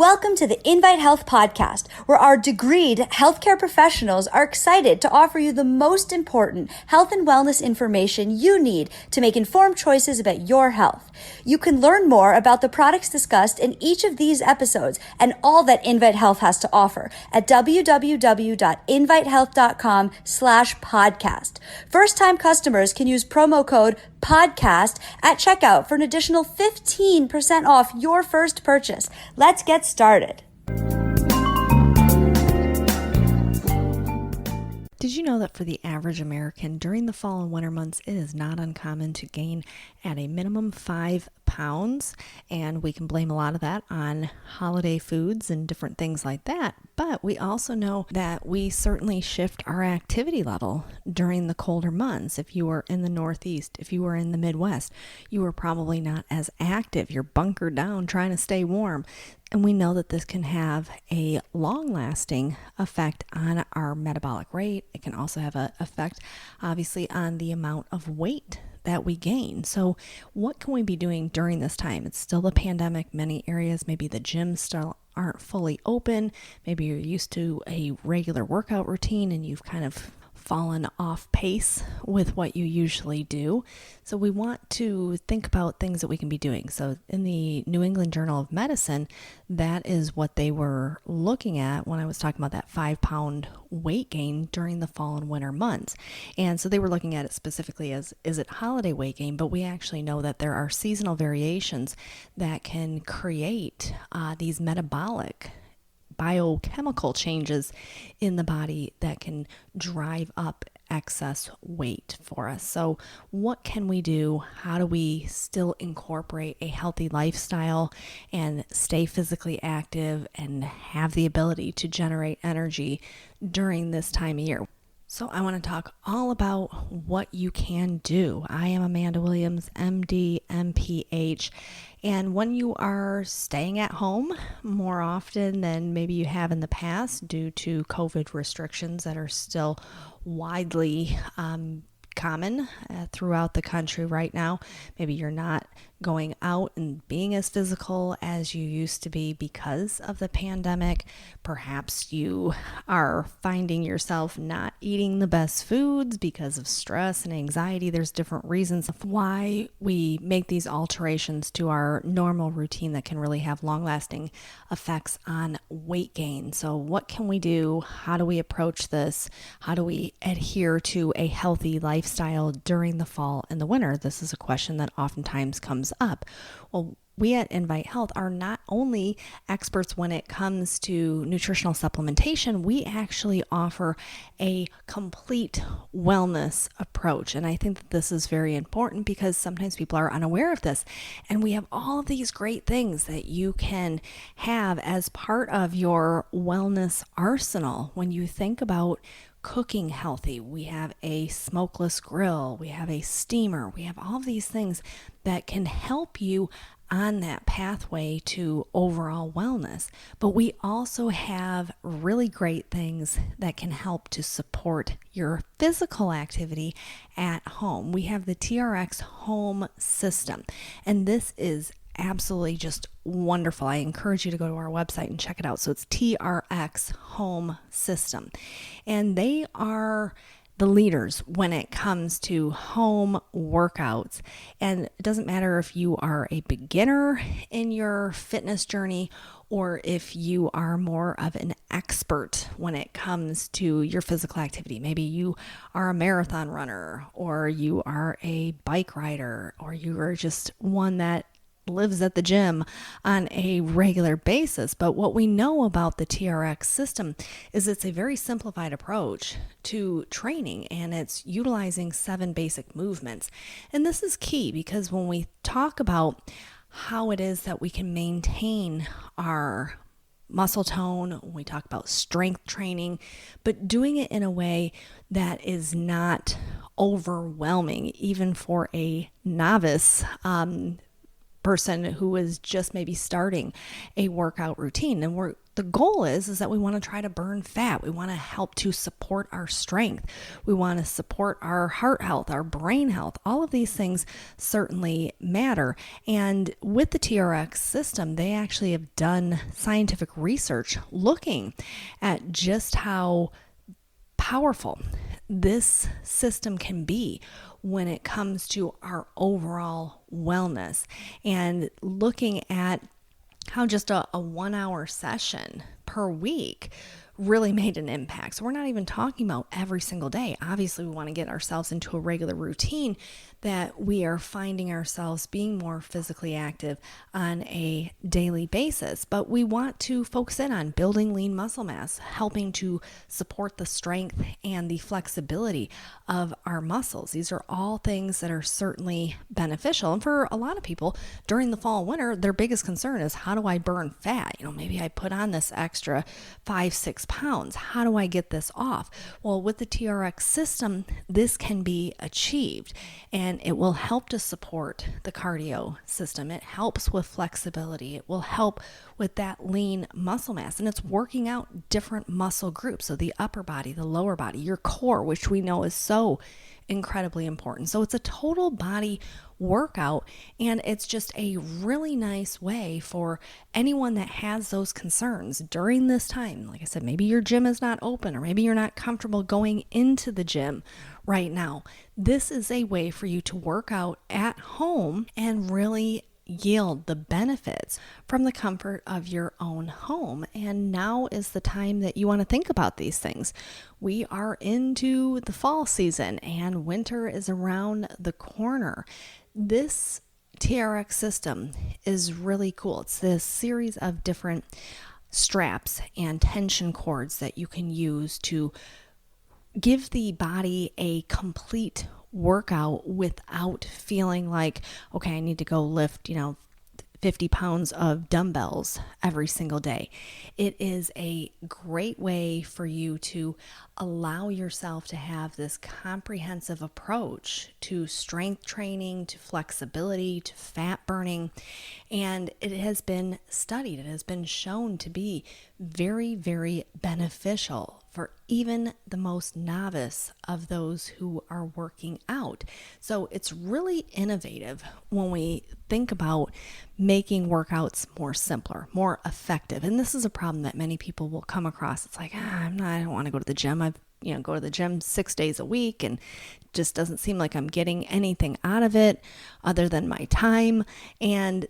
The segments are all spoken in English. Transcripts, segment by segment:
Welcome to the Invite Health podcast, where our degreed healthcare professionals are excited to offer you the most important health and wellness information you need to make informed choices about your health. You can learn more about the products discussed in each of these episodes and all that Invite Health has to offer at www.invitehealth.com/podcast. First-time customers can use promo code podcast at checkout for an additional 15% off your first purchase. Let's get started. Did you know that for the average American during the fall and winter months, it is not uncommon to gain at a minimum 5 pounds? And we can blame a lot of that on holiday foods and different things like that. But we also know that we certainly shift our activity level during the colder months. If you were in the Northeast, if you were in the Midwest, you were probably not as active. You're bunkered down trying to stay warm. And we know that this can have a long-lasting effect on our metabolic rate. It can also have an effect, obviously, on the amount of weight that we gain. So what can we be doing during this time? It's still the pandemic. Many areas, maybe the gyms still aren't fully open. Maybe you're used to a regular workout routine and you've kind of fallen off pace with what you usually do. So we want to think about things that we can be doing. So in the New England Journal of Medicine, that is what they were looking at when I was talking about that 5-pound weight gain during the fall and winter months. And so they were looking at it specifically as, is it holiday weight gain? But we actually know that there are seasonal variations that can create these metabolic biochemical changes in the body that can drive up excess weight for us. So what can we do? How do we still incorporate a healthy lifestyle and stay physically active and have the ability to generate energy during this time of year? So I want to talk all about what you can do. I am Amanda Williams, MD, MPH, and when you are staying at home more often than maybe you have in the past due to COVID restrictions that are still widely common throughout the country right now. Maybe you're not going out and being as physical as you used to be because of the pandemic. Perhaps you are finding yourself not eating the best foods because of stress and anxiety. There's different reasons of why we make these alterations to our normal routine that can really have long-lasting effects on weight gain. So what can we do? How do we approach this? How do we adhere to a healthy lifestyle during the fall and the winter? This is a question that oftentimes comes up. Well, we at Invite Health are not only experts when it comes to nutritional supplementation, we actually offer a complete wellness approach. And I think that this is very important because sometimes people are unaware of this. And we have all of these great things that you can have as part of your wellness arsenal. When you think about cooking healthy, we have a smokeless grill, we have a steamer, we have all of these things that can help you on that pathway to overall wellness. But we also have really great things that can help to support your physical activity at home. We have the TRX home system, and this is absolutely just wonderful. I encourage you to go to our website and check it out. So it's TRX Home System. And they are the leaders when it comes to home workouts. And it doesn't matter if you are a beginner in your fitness journey or if you are more of an expert when it comes to your physical activity. Maybe you are a marathon runner, or you are a bike rider, or you are just one that lives at the gym on a regular basis. But what we know about the TRX system is it's a very simplified approach to training, and it's utilizing 7 basic movements. And this is key because when we talk about how it is that we can maintain our muscle tone, we talk about strength training, but doing it in a way that is not overwhelming, even for a novice person who is just maybe starting a workout routine. And the goal is that we want to try to burn fat. We want to help to support our strength. We want to support our heart health, our brain health. All of these things certainly matter. And with the TRX system, they actually have done scientific research looking at just how powerful this system can be when it comes to our overall wellness, and looking at how just a 1 hour session per week really made an impact. So we're not even talking about every single day. Obviously, we want to get ourselves into a regular routine that we are finding ourselves being more physically active on a daily basis. But we want to focus in on building lean muscle mass, helping to support the strength and the flexibility of our muscles. These are all things that are certainly beneficial. And for a lot of people during the fall and winter, their biggest concern is, how do I burn fat? Maybe I put on this extra 5-6 pounds. How do I get this off? Well, with the TRX system, this can be achieved, and it will help to support the cardio system. It helps with flexibility. It will help with that lean muscle mass, and it's working out different muscle groups. So the upper body, the lower body, your core, which we know is so incredibly important. So it's a total body workout, and it's just a really nice way for anyone that has those concerns during this time. Like I said, maybe your gym is not open, or maybe you're not comfortable going into the gym right now. This is a way for you to work out at home and really yield the benefits from the comfort of your own home. And now is the time that you want to think about these things. We are into the fall season and winter is around the corner. This TRX system is really cool. It's this series of different straps and tension cords that you can use to give the body a complete workout without feeling like, okay, I need to go lift, 50 pounds of dumbbells every single day. It is a great way for you to allow yourself to have this comprehensive approach to strength training, to flexibility, to fat burning. And it has been studied. It has been shown to be very, very beneficial for even the most novice of those who are working out. So it's really innovative when we think about making workouts more simpler, more effective. And this is a problem that many people will come across. It's like, I don't want to go to the gym. I've go to the gym 6 days a week, and just doesn't seem like I'm getting anything out of it other than my time. And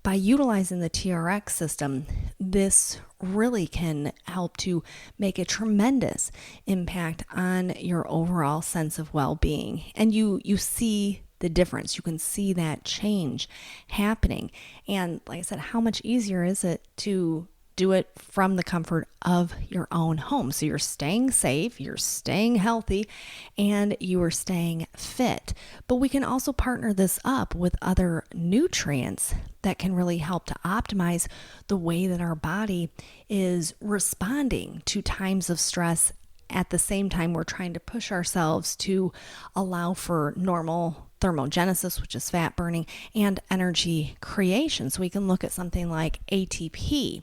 by utilizing the TRX system, this really can help to make a tremendous impact on your overall sense of well-being. And you see the difference. You can see that change happening. And like I said, how much easier is it to do it from the comfort of your own home? So you're staying safe, you're staying healthy, and you are staying fit. But we can also partner this up with other nutrients that can really help to optimize the way that our body is responding to times of stress. At the same time, we're trying to push ourselves to allow for normal thermogenesis, which is fat burning, and energy creation. So we can look at something like ATP.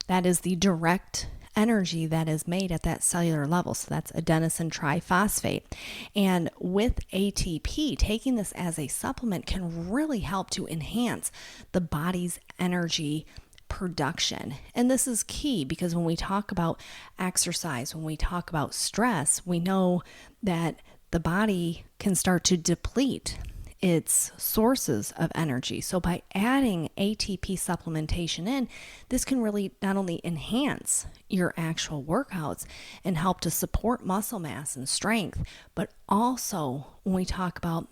That is the direct energy that is made at that cellular level. So that's adenosine triphosphate. And with ATP, taking this as a supplement can really help to enhance the body's energy production. And this is key because when we talk about exercise, when we talk about stress, we know that the body can start to deplete its sources of energy. So by adding ATP supplementation in, this can really not only enhance your actual workouts and help to support muscle mass and strength, but also when we talk about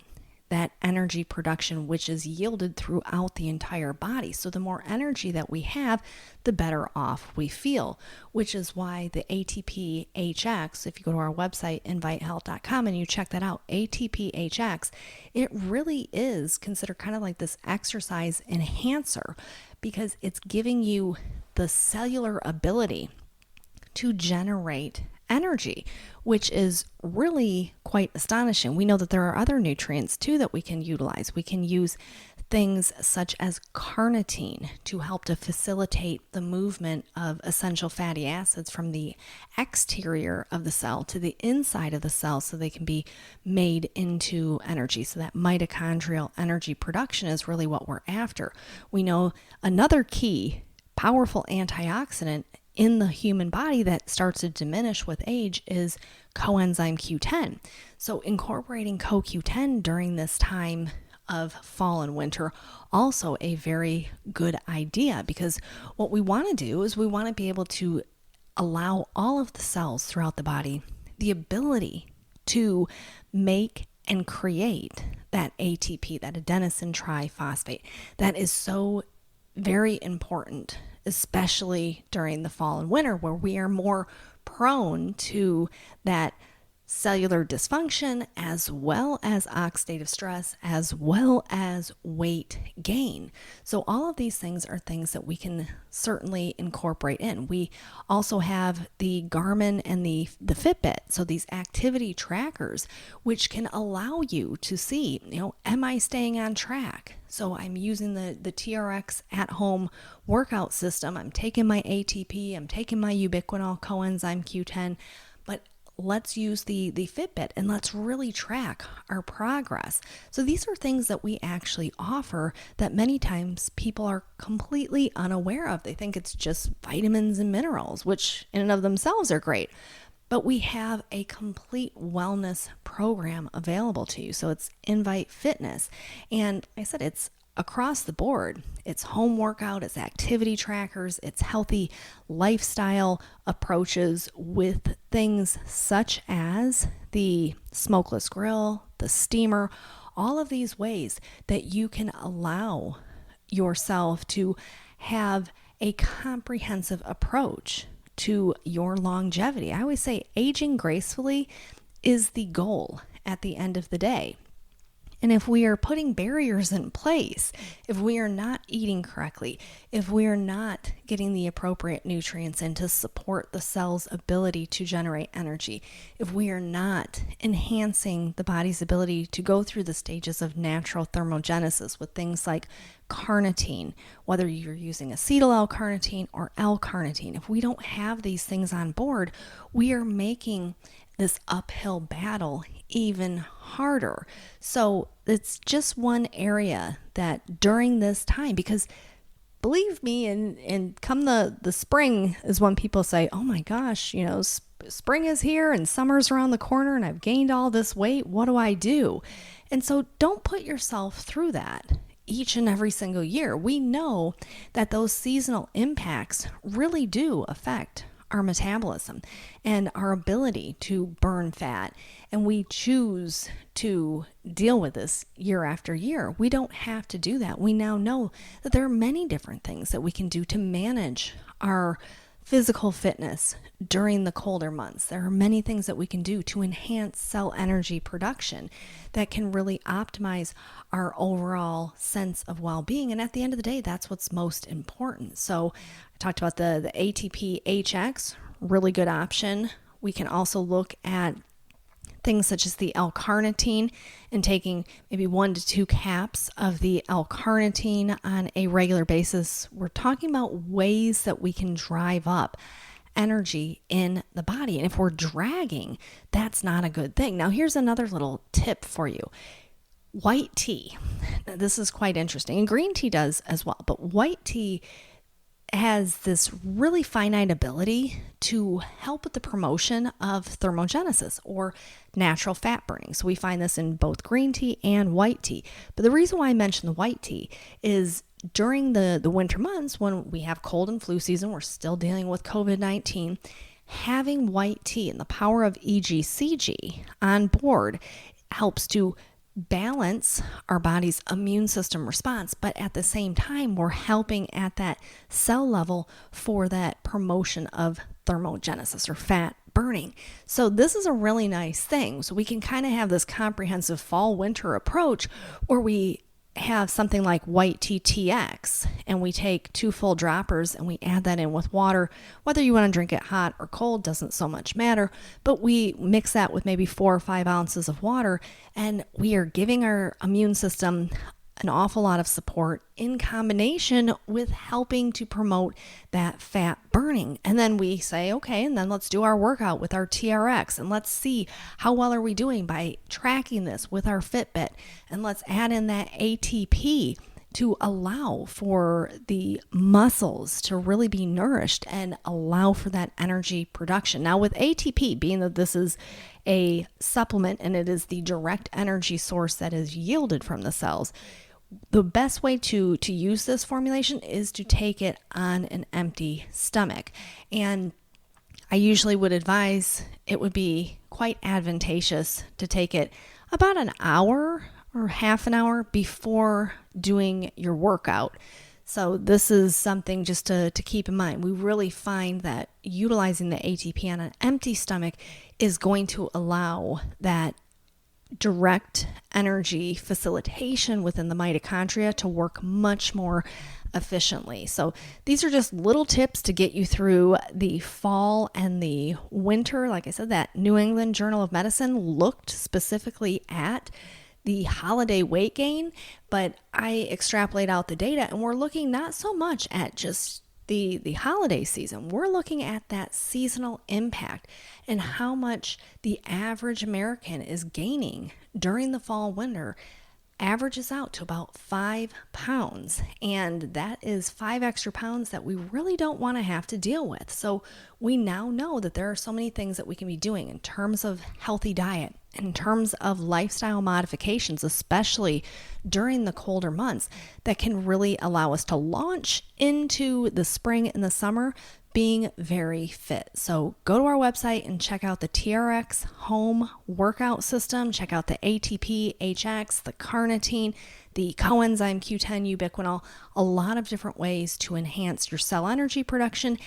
that energy production, which is yielded throughout the entire body. So the more energy that we have, the better off we feel, which is why the ATP HX, if you go to our website, invitehealth.com, and you check that out, ATP HX, it really is considered kind of like this exercise enhancer because it's giving you the cellular ability to generate energy, which is really quite astonishing. We know that there are other nutrients too that we can utilize. We can use things such as carnitine to help to facilitate the movement of essential fatty acids from the exterior of the cell to the inside of the cell so they can be made into energy. So that mitochondrial energy production is really what we're after. We know another key powerful antioxidant in the human body that starts to diminish with age is coenzyme Q10. So incorporating CoQ10 during this time of fall and winter, also a very good idea, because what we want to do is we want to be able to allow all of the cells throughout the body the ability to make and create that ATP, that adenosine triphosphate. That is so very important, especially during the fall and winter, where we are more prone to that cellular dysfunction, as well as oxidative stress, as well as weight gain. So all of these things are things that we can certainly incorporate in. We also have the Garmin and the Fitbit, so these activity trackers, which can allow you to see, am I staying on track? So I'm using the Trx at-home workout system. I'm taking my ATP, I'm taking my ubiquinol coenzyme Q10, but let's use the Fitbit and let's really track our progress. So these are things that we actually offer that many times people are completely unaware of. They think it's just vitamins and minerals, which in and of themselves are great. But we have a complete wellness program available to you. So it's Invite Fitness. And like I said, it's across the board. It's home workout, it's activity trackers, it's healthy lifestyle approaches with things such as the smokeless grill, the steamer, all of these ways that you can allow yourself to have a comprehensive approach to your longevity. I always say aging gracefully is the goal at the end of the day. And if we are putting barriers in place, if we are not eating correctly, if we are not getting the appropriate nutrients in to support the cell's ability to generate energy, if we are not enhancing the body's ability to go through the stages of natural thermogenesis with things like carnitine, whether you're using acetyl L-carnitine or L-carnitine, if we don't have these things on board, we are making this uphill battle even harder. So it's just one area that during this time, because believe me, and come the spring is when people say, oh my gosh, spring is here and summer's around the corner and I've gained all this weight. What do I do? And so don't put yourself through that each and every single year. We know that those seasonal impacts really do affect our metabolism and our ability to burn fat. And we choose to deal with this year after year. We don't have to do that. We now know that there are many different things that we can do to manage our physical fitness during the colder months. There are many things that we can do to enhance cell energy production that can really optimize our overall sense of well-being. And at the end of the day, that's what's most important. So I talked about the ATP HX, really good option. We can also look at things such as the L-carnitine and taking maybe 1 to 2 caps of the L-carnitine on a regular basis. We're talking about ways that we can drive up energy in the body. And if we're dragging, that's not a good thing. Now, here's another little tip for you. White tea. Now, this is quite interesting. And green tea does as well. But white tea has this really finite ability to help with the promotion of thermogenesis or natural fat burning. So we find this in both green tea and white tea. But the reason why I mention the white tea is during the winter months when we have cold and flu season, we're still dealing with COVID-19, having white tea and the power of EGCG on board helps to balance our body's immune system response, but at the same time, we're helping at that cell level for that promotion of thermogenesis or fat burning. So this is a really nice thing. So we can kind of have this comprehensive fall winter approach where we have something like white tea TX and we take 2 full droppers and we add that in with water. Whether you want to drink it hot or cold doesn't so much matter, but we mix that with maybe 4 or 5 ounces of water and we are giving our immune system an awful lot of support in combination with helping to promote that fat burning. And then we say, okay, and then let's do our workout with our TRX, and let's see how well are we doing by tracking this with our Fitbit, and let's add in that ATP to allow for the muscles to really be nourished and allow for that energy production. Now with ATP, being that this is a supplement and it is the direct energy source that is yielded from the cells, the best way to use this formulation is to take it on an empty stomach. And I usually would advise it would be quite advantageous to take it about an hour or half an hour before doing your workout. So this is something just to keep in mind. We really find that utilizing the ATP on an empty stomach is going to allow that direct energy facilitation within the mitochondria to work much more efficiently. So these are just little tips to get you through the fall and the winter. Like I said, that New England Journal of Medicine looked specifically at the holiday weight gain, but I extrapolate out the data and we're looking not so much at just the holiday season. We're looking at that seasonal impact and how much the average American is gaining during the fall winter averages out to about 5 pounds. And that is 5 extra pounds that we really don't want to have to deal with. So we now know that there are so many things that we can be doing in terms of healthy diet, in terms of lifestyle modifications, especially during the colder months, that can really allow us to launch into the spring and the summer being very fit. So go to our website and check out the TRX home workout system. Check out the ATP, HX, the carnitine, the coenzyme Q10, ubiquinol, a lot of different ways to enhance your cell energy production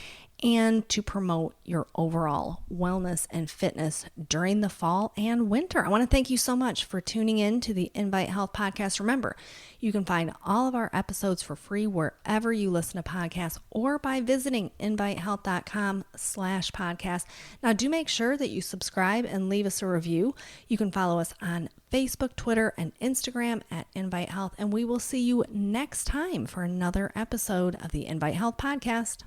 and to promote your overall wellness and fitness during the fall and winter. I want to thank you so much for tuning in to the Invite Health podcast. Remember, you can find all of our episodes for free wherever you listen to podcasts or by visiting invitehealth.com/podcast. Now, do make sure that you subscribe and leave us a review. You can follow us on Facebook, Twitter, and Instagram at Invite Health, and we will see you next time for another episode of the Invite Health podcast.